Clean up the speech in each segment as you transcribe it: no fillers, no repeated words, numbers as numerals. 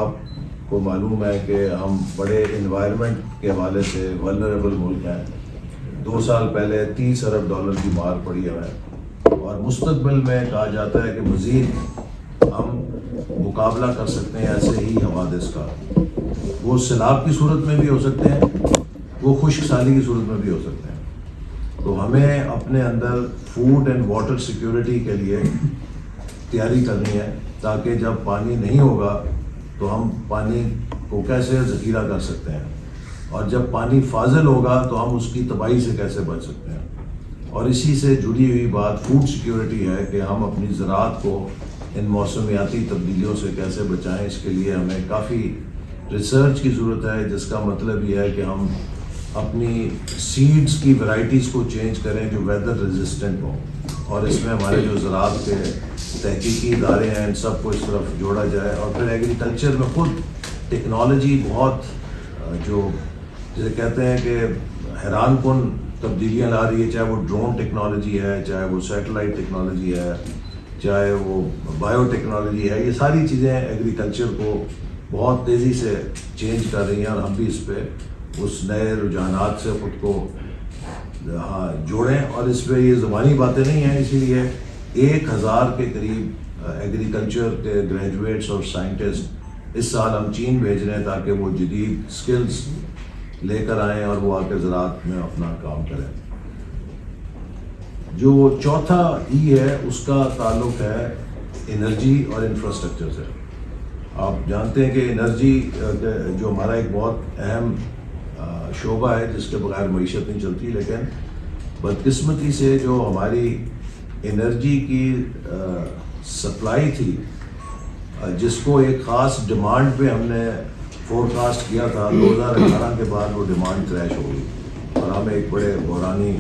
آپ کو معلوم ہے کہ ہم بڑے انوائرمنٹ کے حوالے سے ولنریبل ملک ہیں. 2 سال پہلے $30 ارب کی مار پڑی ہے اور مستقبل میں کہا جاتا ہے کہ مزید ہم مقابلہ کر سکتے ہیں ایسے ہی حوادث کا. وہ سیلاب کی صورت میں بھی ہو سکتے ہیں, وہ خشک سالی کی صورت میں بھی ہو سکتے ہیں. تو ہمیں اپنے اندر فوڈ اینڈ واٹر سیکیورٹی کے لیے تیاری کرنی ہے تاکہ جب پانی نہیں ہوگا تو ہم پانی کو کیسے ذخیرہ کر سکتے ہیں, اور جب پانی فاضل ہوگا تو ہم اس کی تباہی سے کیسے بچ سکتے ہیں. اور اسی سے جڑی ہوئی بات فوڈ سیکیورٹی ہے کہ ہم اپنی زراعت کو ان موسمیاتی تبدیلیوں سے کیسے بچائیں. اس کے لیے ہمیں کافی ریسرچ کی ضرورت ہے, جس کا مطلب یہ ہے کہ ہم اپنی سیڈز کی ورائٹیز کو چینج کریں جو ویدر ریزسٹنٹ ہوں, اور اس میں ہمارے جو زراعت کے تحقیقی ادارے ہیں ان سب کو اس طرف جوڑا جائے. اور پھر ایگریکلچر میں خود ٹیکنالوجی بہت جو جسے کہتے ہیں کہ حیران کن تبدیلیاں لا رہی ہے, چاہے وہ ڈرون ٹیکنالوجی ہے, چاہے وہ سیٹلائٹ ٹیکنالوجی ہے, چاہے وہ بایو ٹیکنالوجی ہے. یہ ساری چیزیں ایگریکلچر کو بہت تیزی سے چینج کر رہی ہیں, اور ہم بھی اس پہ اس نئے رجحانات سے خود کو جوڑیں. اور اس پہ یہ زبانی باتیں نہیں ہیں, اسی لیے 1000 کے قریب ایگریکلچر کے گریجویٹس اور سائنٹسٹ اس سال ہم چین بھیج رہے ہیں تاکہ وہ جدید سکلز لے کر آئیں اور وہ آ کے زراعت میں اپنا کام کریں. جو چوتھا ای ہے اس کا تعلق ہے انرجی اور انفراسٹرکچر سے. آپ جانتے ہیں کہ انرجی جو ہمارا ایک بہت اہم شعبہ ہے جس کے بغیر معیشت نہیں چلتی, لیکن بدقسمتی سے جو ہماری انرجی کی سپلائی تھی جس کو ایک خاص ڈیمانڈ پہ ہم نے فورکاسٹ کیا تھا, 2018 کے بعد وہ ڈیمانڈ کریش ہو گئی اور ہمیں ایک بڑے بحرانی,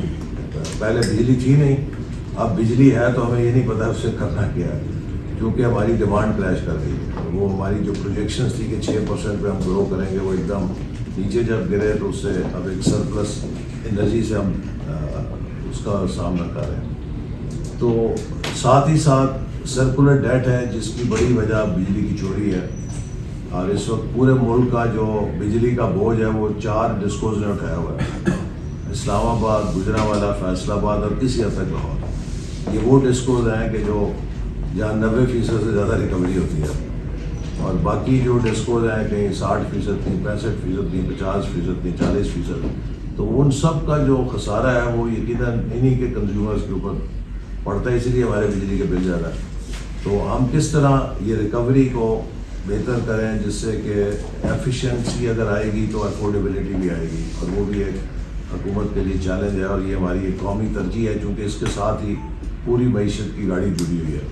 پہلے بجلی تھی نہیں, اب بجلی ہے تو ہمیں یہ نہیں پتا اس سے کرنا کیا ہے, کیونکہ ہماری ڈیمانڈ کریش کر گئی. وہ ہماری جو پروجیکشنز تھی کہ 6% پہ ہم گرو کریں گے, وہ ایک دم نیچے جب گرے تو اس سے اب ایک سرپلس انرجی سے ہم اس کا سامنا کر رہے ہیں. تو ساتھ ہی ساتھ سرکولر ڈیٹ ہے جس کی بڑی وجہ بجلی کی چوری ہے, اور اس وقت پورے ملک کا جو بجلی کا بوجھ ہے وہ 4 ڈسکوز نے اٹھایا ہوا ہے, اسلام آباد, گجرانوالہ, فیصل آباد اور کسی حد تک لاہور. یہ وہ ڈسکوز ہیں کہ جو جہاں 90% سے زیادہ ریکوری ہوتی ہے, اور باقی جو ڈسکوز ہیں کہیں 60%, کہیں 65%, کہیں 50%, کہیں 40%. تو ان سب کا جو خسارہ ہے وہ یقیناً انہی کے کنزیومرز کے اوپر پڑتا ہے, اسی لیے ہمارے بجلی کے بل زیادہ ہے. تو ہم کس طرح یہ ریکوری کو بہتر کریں جس سے کہ ایفیشنسی اگر آئے گی تو افورڈیبلٹی بھی آئے گی, اور وہ بھی ایک حکومت کے لیے چیلنج ہے, اور یہ ہماری ایک قومی ترجیح ہے کیونکہ اس کے ساتھ ہی پوری معیشت کی گاڑی جڑی ہوئی ہے.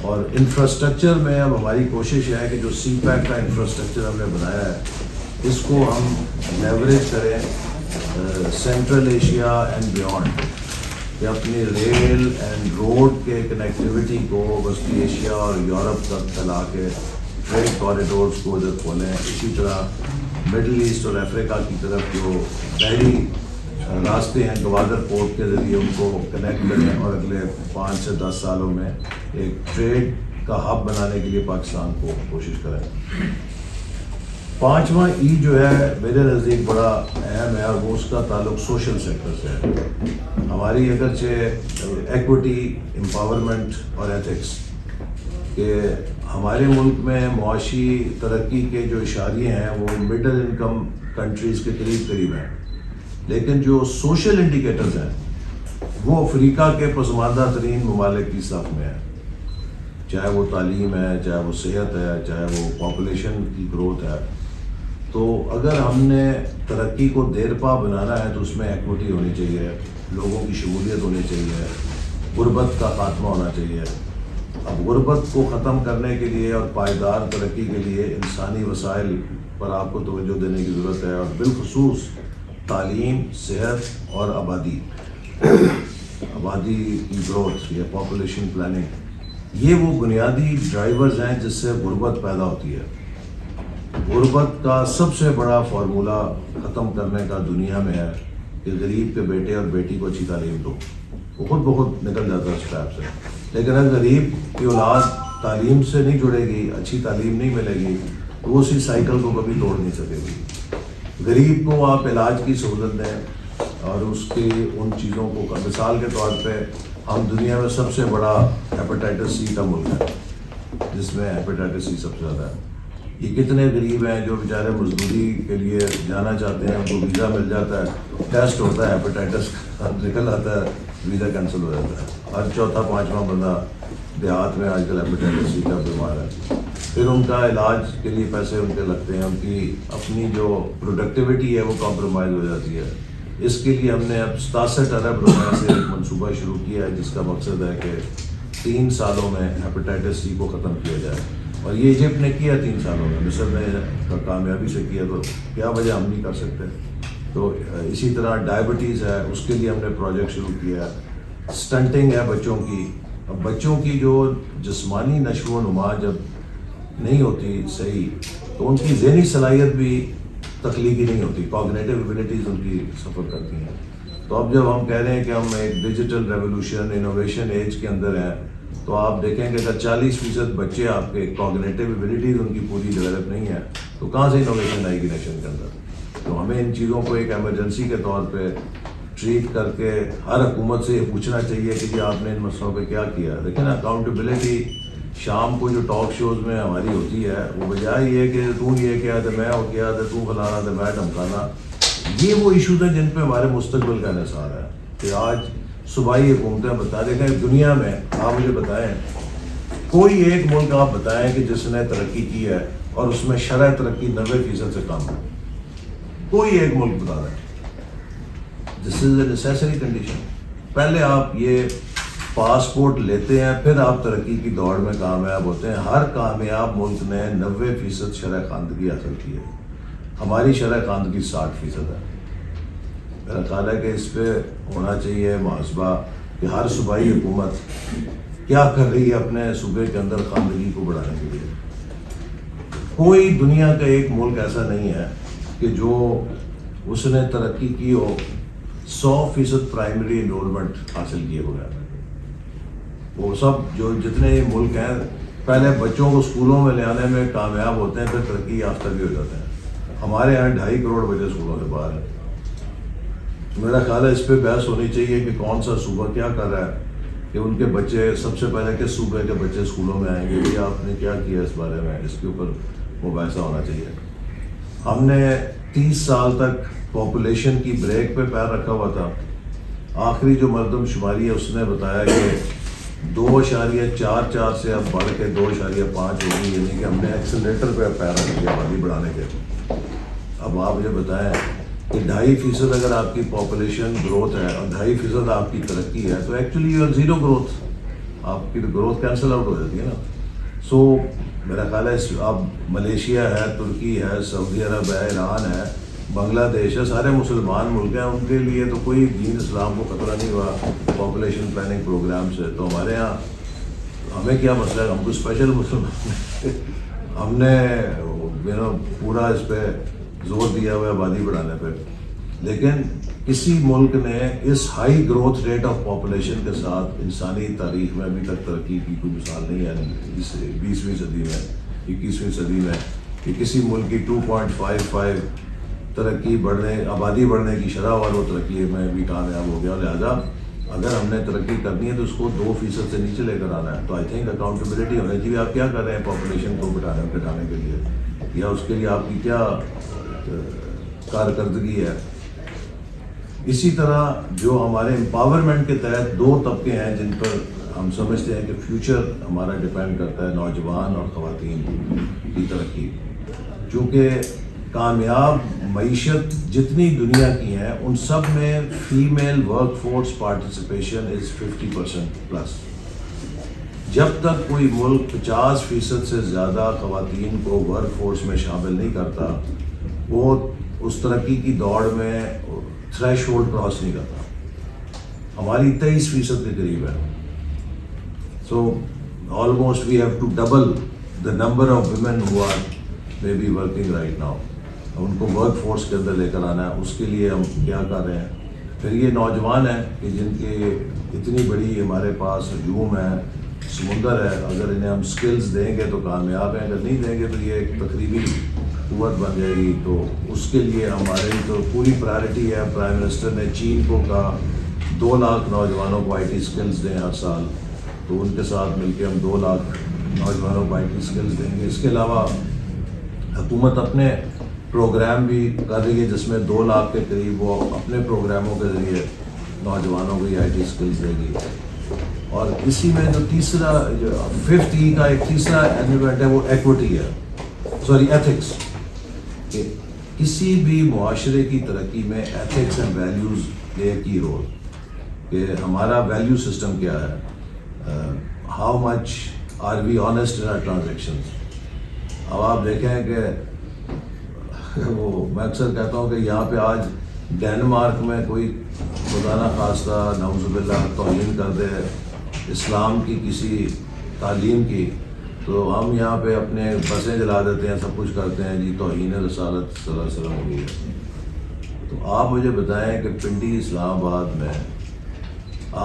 اور انفراسٹرکچر میں اب ہماری کوشش ہے کہ جو سی پیک کا انفراسٹرکچر ہم نے بنایا ہے اس کو ہم لیوریج کریں سینٹرل ایشیا اینڈ بیونڈ, کہ اپنی ریل اینڈ روڈ کے کنیکٹیوٹی کو وسطی ایشیا اور یورپ تک پھیلا کے ٹریڈ کوریڈورز کو ادھر کھولیں. اسی طرح مڈل ایسٹ اور افریقہ کی طرف جو بحری راستے ہیں گوادر پورٹ کے ذریعے ان کو کنیکٹ کریں, اور اگلے 5 سے 10 سالوں میں ایک ٹریڈ کا ہب بنانے کے لیے پاکستان کو کوشش کریں. 5واں ای جو ہے میرے نزدیک بڑا اہم ہے, اور وہ اس کا تعلق سوشل سیکٹر سے ہے. ہماری اگرچہ ایکوٹی, امپاورمنٹ اور ایتھکس کہ ہمارے ملک میں معاشی ترقی کے جو اشاریے ہیں وہ مڈل انکم کنٹریز کے قریب ہیں, لیکن جو سوشل انڈیکیٹرز ہیں وہ افریقہ کے پسماندہ ترین ممالک کی صف میں ہیں, چاہے وہ تعلیم ہے, چاہے وہ صحت ہے, چاہے وہ پاپولیشن کی گروتھ ہے. تو اگر ہم نے ترقی کو دیر پا بنانا ہے تو اس میں ایکوٹی ہونی چاہیے, لوگوں کی شمولیت ہونی چاہیے, غربت کا خاتمہ ہونا چاہیے. اب غربت کو ختم کرنے کے لیے اور پائیدار ترقی کے لیے انسانی وسائل پر آپ کو توجہ دینے کی ضرورت ہے, اور بالخصوص تعلیم, صحت اور آبادی کی گروتھ یا پاپولیشن پلاننگ. یہ وہ بنیادی ڈرائیورز ہیں جس سے غربت پیدا ہوتی ہے. غربت کا سب سے بڑا فارمولہ ختم کرنے کا دنیا میں ہے کہ غریب کے بیٹے اور بیٹی کو اچھی تعلیم دو, وہ خود بخود نکل جاتا ہے اس ٹیپ سے. لیکن اگر غریب کی اولاد تعلیم سے نہیں جڑے گی, اچھی تعلیم نہیں ملے گی, تو وہ اسی سائیکل کو کبھی توڑ نہیں سکے گی. غریب کو آپ علاج کی سہولت دیں اور اس کی ان چیزوں کو, مثال کے طور پہ ہم دنیا میں سب سے بڑا ہیپاٹائٹس سی کا ملک ہے, جس میں ہیپاٹائٹس سی سب سے زیادہ ہے. یہ کتنے غریب ہیں جو بیچارے مزدوری کے لیے جانا چاہتے ہیں, ان کو ویزا مل جاتا ہے, ٹیسٹ ہوتا ہے ہیپاٹائٹس نکل آتا ہے, ویزا کینسل ہو جاتا ہے. ہر چوتھا پانچواں بندہ دیہات میں آج کل ہیپاٹائٹس سی کا بیمار ہے. پھر ان کا علاج کے لیے پیسے ان کے لگتے ہیں, ان کی اپنی جو پروڈکٹیوٹی ہے وہ کمپرومائز ہو جاتی ہے. اس کے لیے ہم نے اب 67 ارب روپے سے ایک منصوبہ شروع کیا ہے, جس کا مقصد ہے کہ 3 سالوں میں ہیپاٹائٹس سی کو ختم کیا جائے. اور یہ ایجپٹ نے کیا 3 سالوں میں, مصر نے کامیابی سے کیا, تو کیا وجہ ہم نہیں کر سکتے. تو اسی طرح ڈائبٹیز ہے, اس کے لیے ہم نے پروجیکٹ شروع کیا ہے. سٹنٹنگ ہے بچوں کی. اب بچوں کی جو جسمانی نشو و نما جب نہیں ہوتی صحیح, تو ان کی ذہنی صلاحیت بھی تخلیقی نہیں ہوتی, کوگنیٹو ایبلٹیز ان کی سفر کرتی ہیں. تو اب جب ہم کہہ رہے ہیں کہ ہم ایک ڈیجیٹل ریولوشن انوویشن ایج کے اندر ہیں, تو آپ دیکھیں کہ اگر 40% بچے آپ کے کوگنیٹو ایبلٹیز ان کی پوری ڈیولپ نہیں ہے, تو کہاں سے انوویشن آئے گی نیشن کے اندر. تو ہمیں ان چیزوں کو ایک ایمرجنسی کے طور پہ ٹریٹ کر کے ہر حکومت سے یہ پوچھنا چاہیے کہ جی آپ نے ان مسئلوں پہ کیا کیا. لیکن اکاؤنٹیبلٹی شام کو جو ٹاک شوز میں ہماری ہوتی ہے, وہ بجائے یہ کہ تو یہ کیا تھا, میں وہ کیا تھا, تو فلانا تھا, میں ڈھمکانا, یہ وہ ایشوز ہیں جن پہ ہمارے مستقبل کا انحصار ہے. کہ آج صوبائی حکومتیں بتا دیکھیں دنیا میں, آپ مجھے بتائیں کوئی ایک ملک آپ بتائیں کہ جس نے ترقی کی ہے اور اس میں شرح ترقی 90% سے کم ہے. کوئی ایک ملک بتا دیں. دس از اے نیسیسری کنڈیشن. پہلے آپ یہ پاسپورٹ لیتے ہیں, پھر آپ ترقی کی دوڑ میں کامیاب ہوتے ہیں. ہر کامیاب ملک نے 90% شرح خواندگی حاصل کی ہے. ہماری شرح خواندگی 60% ہے. میرا خیال ہے کہ اس پہ ہونا چاہیے محاسبہ کہ ہر صوبائی حکومت کیا کر رہی ہے اپنے صوبے کے اندر خواندگی کو بڑھانے کے لیے. کوئی دنیا کا ایک ملک ایسا نہیں ہے کہ جو اس نے ترقی کی ہو 100% پرائمری انرولمنٹ حاصل کیے بغیر. وہ سب جو جتنے ملک ہیں پہلے بچوں کو اسکولوں میں لے آنے میں کامیاب ہوتے ہیں, پھر ترقی یافتہ بھی ہو جاتے ہیں. ہمارے یہاں 2.5 کروڑ بچے اسکولوں سے باہر ہیں. میرا خیال ہے اس پہ بحث ہونی چاہیے کہ کون سا صوبہ کیا کر رہا ہے کہ ان کے بچے, سب سے پہلے کس صوبے کے بچے اسکولوں میں آئیں گے, یہ آپ نے کیا کیا اس بارے میں, اس کے اوپر مباحثہ ہونا چاہیے. ہم نے 30 سال تک پاپولیشن کی بریک پہ پیر رکھا ہوا تھا. آخری جو مردم شماری ہے اس نے بتایا کہ 2.44 سے اب بڑھ کے 2.5 ہوگی, یعنی کہ ہم نے ایکسیلریٹر پہ پیر رکھ دیا آبادی بڑھانے کے. اب آپ مجھے بتائیں کہ 2.5% اگر آپ کی پاپولیشن گروتھ ہے اور 2.5% آپ کی ترقی ہے, تو actually you are zero growth. آپ کی گروتھ کینسل آؤٹ ہو جاتی ہے نا. سو میرا خیال ہے اب ملیشیا ہے, ترکی ہے, سعودی عرب ہے, ایران ہے, بنگلہ دیش ہے, سارے مسلمان ملک ہیں, ان کے لیے تو کوئی دین اسلام کو خطرہ نہیں ہوا پاپولیشن پلاننگ پروگرام سے. تو ہمارے یہاں ہمیں کیا مسئلہ ہے, ہم کو اسپیشل مسلمان ہم نے پورا اس پہ زور دیا ہوا ہے آبادی بڑھانے پہ. لیکن کسی ملک نے اس high growth rate of population کے ساتھ انسانی تاریخ میں ابھی تک ترقی کی کوئی مثال نہیں ہے. اس 20ویں صدی میں, 21ویں صدی میں کہ کسی ملک کی 2.55 ترقی بڑھنے, آبادی بڑھنے کی شرح اور وہ ترقی میں بھی کامیاب ہو گیا. لہٰذا اگر ہم نے ترقی کرنی ہے تو اس کو 2% سے نیچے لے کر آنا ہے. تو آئی تھنک اکاؤنٹیبلٹی ہونی چاہیے. آپ کیا کر رہے ہیں پاپولیشن کو گھٹانے کے لیے, یا اس کے لیے آپ کی کیا کارکردگی ہے. اسی طرح جو ہمارے امپاورمنٹ کے تحت 2 طبقے ہیں جن پر ہم سمجھتے ہیں کہ فیوچر ہمارا ڈیپینڈ کرتا ہے, نوجوان اور خواتین کی ترقی. چونکہ کامیاب معیشت جتنی دنیا کی ہیں ان سب میں فیمیل ورک فورس پارٹیسپیشن از 50% پلس. جب تک کوئی ملک 50% سے زیادہ خواتین کو ورک فورس میں شامل نہیں کرتا, وہ اس ترقی کی دوڑ میں تھریش ہولڈ کراس نہیں کرتا. ہماری 23% کے قریب ہے. So almost we have to double the number of women who are may be working right now. ان کو ورک فورس کے اندر لے کر آنا ہے. اس کے لیے ہم کیا کر رہے ہیں. پھر یہ نوجوان ہیں کہ جن کے اتنی بڑی ہمارے پاس ہجوم ہے, سمندر ہے. اگر انہیں ہم سکلز دیں گے تو کامیاب ہیں, اگر نہیں دیں گے تو یہ ایک تقریبی قوت بن جائے گی. تو اس کے لیے ہماری تو پوری پرائرٹی ہے. پرائم منسٹر نے چین کو کہا 2 لاکھ نوجوانوں کو آئی ٹی سکلز دیں ہر سال, تو ان کے ساتھ مل کے ہم 2 لاکھ نوجوانوں کو آئی ٹی سکلز دیں گے. اس کے علاوہ حکومت اپنے پروگرام بھی کر رہی ہے جس میں 2 لاکھ کے قریب وہ اپنے پروگراموں کے ذریعے نوجوانوں کو یہ آئی ٹی سکلز دے گی. اور اسی میں جو تیسرا جو 5th ای کا ایک تیسرا ایلیمنٹ ہے وہ ایکوٹی ہے, ایتھکس. کہ کسی بھی معاشرے کی ترقی میں ethics and values play a key role. کہ ہمارا ویلیو سسٹم کیا ہے, how much are we honest in our transactions. اب آپ دیکھیں کہ وہ میں اکثر کہتا ہوں کہ یہاں پہ آج ڈینمارک میں کوئی خدا نہ خواستہ نعوذ باللہ توہین کر دے اسلام کی کسی تعلیم کی, تو ہم یہاں پہ اپنے بسیں جلا دیتے ہیں, سب کچھ کرتے ہیں, جی توہین رسالت صلی اللہ علیہ وسلم ہو گئی ہے. تو آپ مجھے بتائیں کہ پنڈی اسلام آباد میں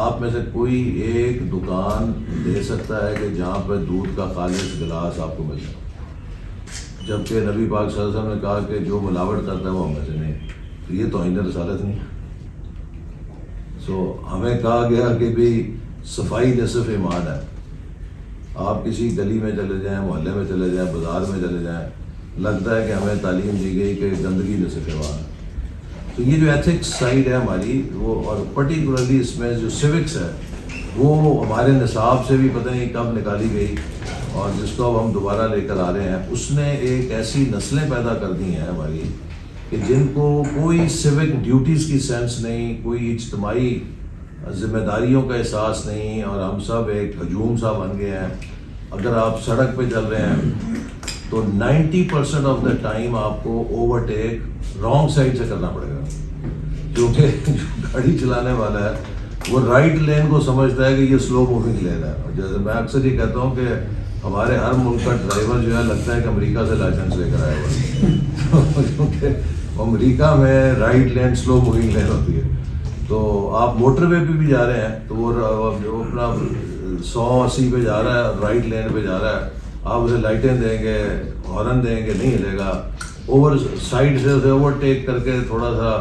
آپ میں سے کوئی ایک دکان دے سکتا ہے کہ جہاں پہ دودھ کا خالص گلاس آپ کو مل جائے, جبکہ نبی پاک صلی اللہ علیہ وسلم نے کہا کہ جو ملاوٹ کرتا ہے وہ ہم میں سے نہیں. تو یہ توہین رسالت نہیں ہے. ہمیں کہا گیا کہ بھی صفائی نصف ایمان ہے. آپ کسی گلی میں چلے جائیں, محلے میں چلے جائیں, بازار میں چلے جائیں, لگتا ہے کہ ہمیں تعلیم دی گئی کہ گندگی نصف ایمان ہے. تو یہ جو ایتھکس سائڈ ہے ہماری وہ, اور پرٹیکولرلی اس میں جو سیوکس ہے وہ ہمارے نصاب سے بھی پتہ نہیں کب نکالی گئی, اور جس کو اب ہم دوبارہ لے کر آ رہے ہیں. اس نے ایک ایسی نسلیں پیدا کر دی ہیں ہماری کہ جن کو کوئی سیوک ڈیوٹیز کی سینس نہیں, کوئی اجتماعی ذمہ داریوں کا احساس نہیں, اور ہم سب ایک ہجوم سا بن گئے ہیں. اگر آپ سڑک پہ چل رہے ہیں تو 90% آف دا ٹائم آپ کو اوورٹیک رانگ سائڈ سے کرنا پڑے گا, کیونکہ جو گاڑی چلانے والا ہے وہ رائٹ لین کو سمجھتا ہے کہ یہ سلو موونگ لین ہے. جیسے میں اکثر یہ کہتا ہوں کہ ہمارے ہر ملک کا ڈرائیور جو ہے لگتا ہے کہ امریکہ سے لائسنس لے کر آیا ہوا, کیونکہ امریکہ میں رائٹ لین سلو موونگ لین ہوتی ہے. تو آپ موٹر وے پہ بھی جا رہے ہیں تو وہ جو اپنا 180 پہ جا رہا ہے, رائٹ لین پہ جا رہا ہے, آپ اسے لائٹیں دیں گے, ہارن دیں گے, نہیں ہلے گا. اوور سائڈ سے اسے اوورٹیک کر کے تھوڑا سا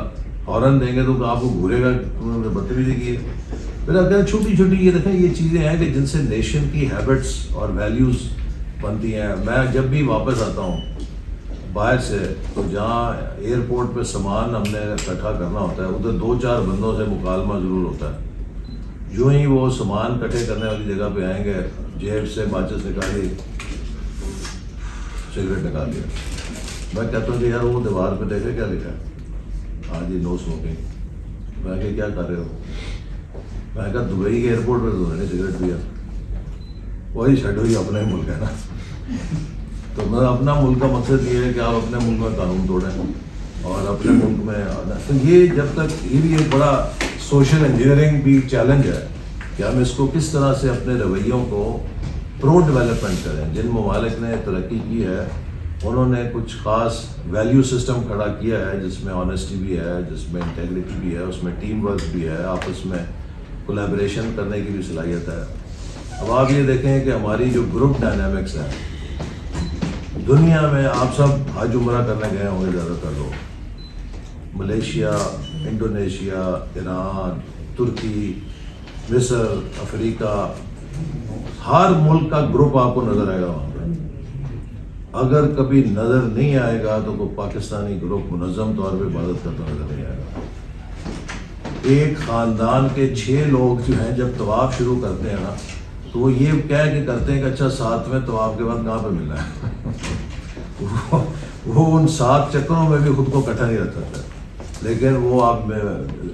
ہارن دیں گے تو آپ کو گھورے گا, بدتمیزی کی ہے. پھر اگر چھوٹی چھوٹی یہ دیکھیں یہ چیزیں ہیں کہ جن سے نیشن کی ہیبٹس اور ویلیوز بنتی ہیں. میں جب بھی واپس آتا ہوں باہر سے تو جہاں ایئرپورٹ پہ سامان ہم نے اکٹھا کرنا ہوتا ہے ادھر 2-4 بندوں سے مکالمہ ضرور ہوتا ہے. جو ہی وہ سامان اکٹھے کرنے والی جگہ پہ آئیں گے, جیب سے ماچس نکالی, سگریٹ نکال لیا. میں کہتا ہوں کہ یار وہ دیوار پہ دیکھے کیا لکھا ہے, ہاں جی نو اسموکنگ. میں کہ کیا کر رہے ہو, میں کہا دبئی کے ایئرپورٹ پہ تو نے سگریٹ پیا. وہی چھڈو ہی اپنا ہی ملک ہے نا. تو میں اپنا ملک کا مقصد یہ ہے کہ آپ اپنے ملک میں قانون توڑیں اور اپنے ملک میں. تو یہ جب تک یہ بھی ایک بڑا سوشل انجینئرنگ بھی چیلنج ہے کہ ہم اس کو کس طرح سے اپنے رویوں کو پرو ڈیولپمنٹ کریں. جن ممالک نے ترقی کی ہے انہوں نے کچھ خاص ویلیو سسٹم کھڑا کیا ہے جس میں آنیسٹی بھی ہے, جس میں انٹیگریٹی بھی ہے, اس میں ٹیم ورک بھی ہے, آپس میں کولیبریشن کرنے کی بھی صلاحیت ہے. اب آپ یہ دیکھیں کہ ہماری جو گروپ ڈائنامکس ہے دنیا میں, آپ سب حج عمرہ کرنے گئے ہوں گے زیادہ تر لوگ, ملیشیا, انڈونیشیا, ایران, ترکی, مصر, افریقہ, ہر ملک کا گروپ آپ کو نظر آئے گا وہاں پہ. اگر کبھی نظر نہیں آئے گا تو کوئی پاکستانی گروپ منظم طور پہ عبادت کرتا نظر نہیں آئے گا. ایک خاندان کے 6 لوگ جو ہیں جب طواف شروع کرتے ہیں نا تو وہ یہ کہہ کے کرتے ہیں کہ اچھا 7ویں طواف کے بعد کہاں پہ ملنا ہے. وہ ان 7 چکروں میں بھی خود کو اکٹھا نہیں رکھ سکتا. لیکن وہ آپ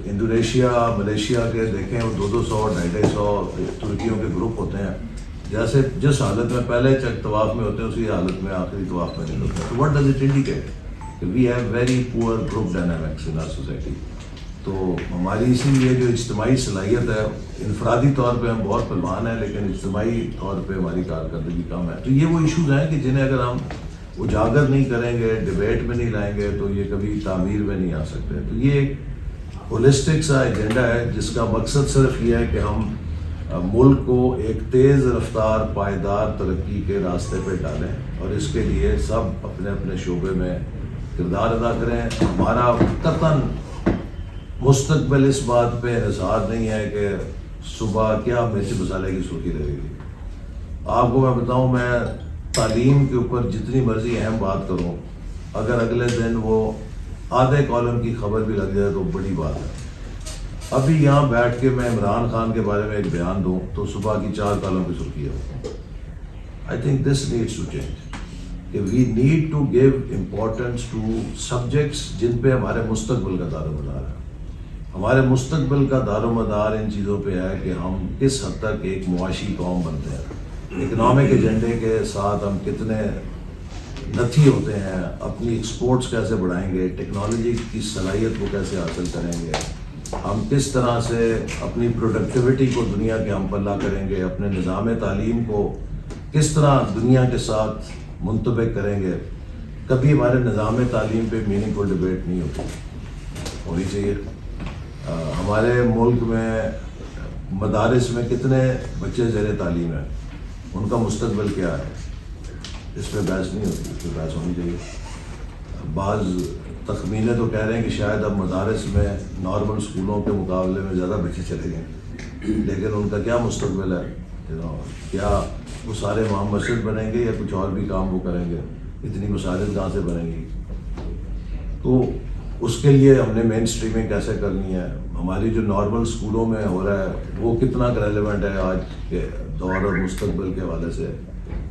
انڈونیشیا, ملیشیا کے دیکھیں وہ 200-250 ترکیوں کے گروپ ہوتے ہیں. جیسے جس حالت میں پہلے طواف میں ہوتے ہیں اسی حالت میں آخری طواف میں نہیں ہوتے ہیں. تو واٹ ڈز اٹ انڈیکیٹ کہ we have very poor group dynamics in our society. تو ہماری اسی لیے جو اجتماعی صلاحیت ہے, انفرادی طور پہ ہم بہت پہلوان ہیں لیکن اجتماعی طور پہ ہماری کارکردگی کم ہے. تو یہ وہ ایشوز ہیں کہ جنہیں اگر ہم اجاگر نہیں کریں گے, ڈبیٹ میں نہیں لائیں گے تو یہ کبھی تعمیر میں نہیں آ سکتے. تو یہ ایک ہولسٹک سا ایجنڈا ہے جس کا مقصد صرف یہ ہے کہ ہم ملک کو ایک تیز رفتار پائیدار ترقی کے راستے پہ ڈالیں، اور اس کے لیے سب اپنے اپنے شعبے میں کردار ادا کریں. ہمارا قطعاً مستقبل اس بات پہ انحصار نہیں ہے کہ صبح کیا مرچ مسالے کی سرخی رہے گی. آپ کو میں بتاؤں، میں تعلیم کے اوپر جتنی مرضی اہم بات کروں، اگر اگلے دن وہ آدھے کالم کی خبر بھی لگ جائے تو بڑی بات ہے. ابھی یہاں بیٹھ کے میں عمران خان کے بارے میں ایک بیان دوں تو صبح کی 4 کالم کی سرخی ہے. I think this needs to change, کہ we need to give importance to subjects جن پہ ہمارے مستقبل کا دار و مدار ہے. ہمارے مستقبل کا دار و مدار ان چیزوں پہ ہے کہ ہم کس حد تک ایک معاشی قوم بنتے ہیں، اکنامک ایجنڈے کے ساتھ ہم کتنے نتھی ہوتے ہیں، اپنی ایکسپورٹس کیسے بڑھائیں گے، ٹیکنالوجی کی صلاحیت کو کیسے حاصل کریں گے، ہم کس طرح سے اپنی پروڈکٹیوٹی کو دنیا کے ہم پلہ کریں گے، اپنے نظام تعلیم کو کس طرح دنیا کے ساتھ منطبق کریں گے. کبھی ہمارے نظام تعلیم پہ میننگ فل ڈبیٹ نہیں ہونی چاہیے. ہمارے ملک میں مدارس میں کتنے بچے زیر تعلیم ہیں، ان کا مستقبل کیا ہے، اس پہ بحث نہیں ہوتی. اس پہ بحث ہونی چاہیے. بعض تخمینے تو کہہ رہے ہیں کہ شاید اب مدارس میں نارمل اسکولوں کے مقابلے میں زیادہ بچے چلے گئے، لیکن ان کا کیا مستقبل ہے؟ کیا وہ سارے امام مسجد بنیں گے یا کچھ اور بھی کام وہ کریں گے؟ اتنی مساجد کہاں سے بنیں گی؟ تو اس کے لیے ہم نے مین اسٹریمنگ کیسے کرنی ہے، ہماری جو نارمل اسکولوں میں ہو رہا ہے وہ کتنا ریلیونٹ ہے آج کے دور اور مستقبل کے حوالے سے.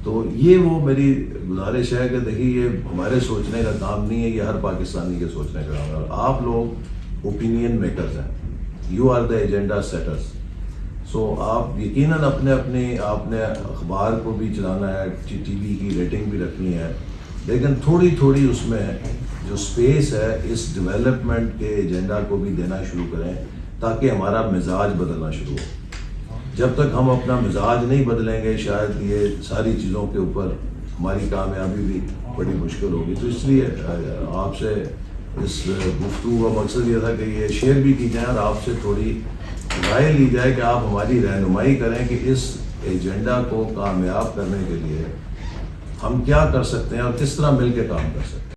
تو یہ وہ میری گزارش ہے کہ دیکھیے یہ ہمارے سوچنے کا کام نہیں ہے، یہ ہر پاکستانی کے سوچنے کا کام ہے. اور آپ لوگ اوپینین میکرز ہیں، you are the agenda setters. So آپ یقیناً آپ نے اخبار کو بھی چلانا ہے، ٹی وی کی ریٹنگ بھی رکھنی ہے، لیکن تھوڑی تھوڑی اس میں جو سپیس ہے اس ڈیولپمنٹ کے ایجنڈا کو بھی دینا شروع کریں تاکہ ہمارا مزاج بدلنا شروع ہو. جب تک ہم اپنا مزاج نہیں بدلیں گے شاید یہ ساری چیزوں کے اوپر ہماری کامیابی بھی بڑی مشکل ہوگی. تو اس لیے آپ سے اس گفتگو کا مقصد یہ تھا کہ یہ شیئر بھی کی جائے اور آپ سے تھوڑی رائے لی جائے کہ آپ ہماری رہنمائی کریں کہ اس ایجنڈا کو کامیاب کرنے کے لیے ہم کیا کر سکتے ہیں اور کس طرح مل کے کام کر سکتے ہیں.